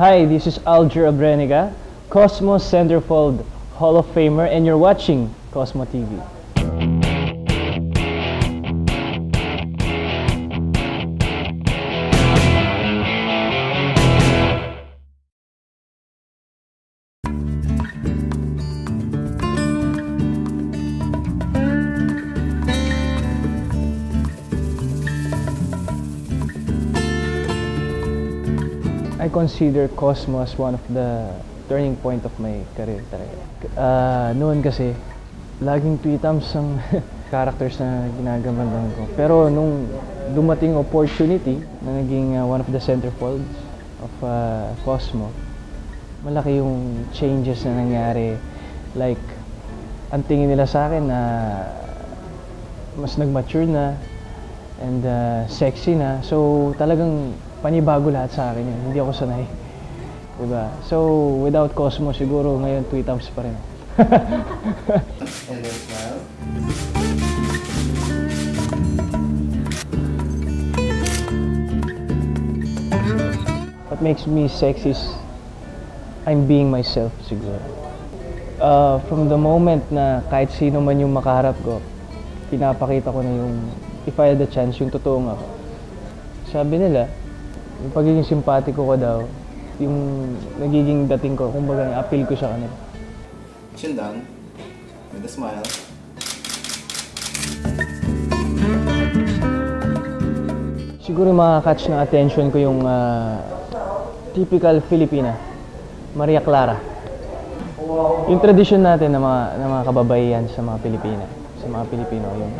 Hi, this is Alger Abrenica, Cosmos Centerfold Hall of Famer, and you're watching Cosmo TV. I consider Cosmo as one of the turning point of my career talaga. Noon kasi, laging tweetams ang characters na ginagampanan ko. Pero nung dumating opportunity na naging one of the centerfolds of Cosmo, malaki yung changes na nangyari. Like, ang tingin nila sa akin na mas nag-mature na and sexy na. So, talagang panibago lahat sa akin yun. Hindi ako sanay. Diba? So, without Cosmo, siguro ngayon tweetams pa rin. And then smile. What makes me sexy is I'm being myself siguro. From the moment na kahit sino man yung makaharap ko, pinapakita ko na yung, if I had the chance, yung totoong ako. Sabi nila, yung pagiging simpatiko ko daw, yung nagiging dating ko, kumbaga appeal ko sa kanila. Chin down, with a smile. Siguro makaka-catch ng attention ko yung typical Filipina, Maria Clara. Yung tradition natin ng mga kababaihan sa mga Pilipina, sa mga Pilipino, yung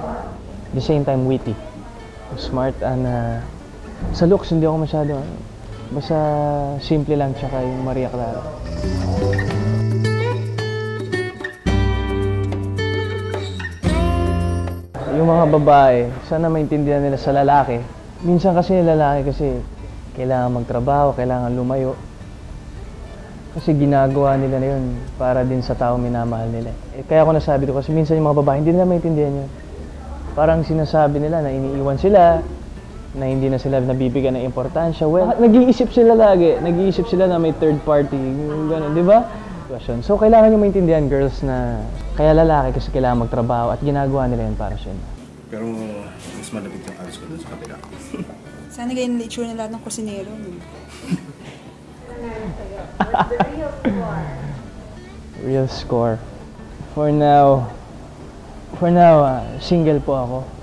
the same time witty, smart and sa looks hindi ako masyado, basta simple lang, tsaka yung Maria Clara. Yung mga babae, sana maintindihan nila sa lalaki. Minsan kasi yung lalaki kasi kailangan magtrabaho, kailangan lumayo. Kasi ginagawa nila na yun para din sa tao minamahal nila. Kaya ako nasabi ko kasi minsan yung mga babae hindi nila maintindihan yun. Parang sinasabi nila na iniiwan sila, na hindi na sila nabibigyan ng importansya. Well, nag-iisip sila lagi. Nag-iisip sila na may third party. Gano'n, di ba? So, kailangan nyo maintindihan, girls, na kaya lalaki kasi kailangan magtrabaho at ginagawa nila yun para siya. Pero mas malapit yung alis ko dun sa kapila. Sana ganyan na itsura ng lahat ng kusinero. Real score. For now, single po ako.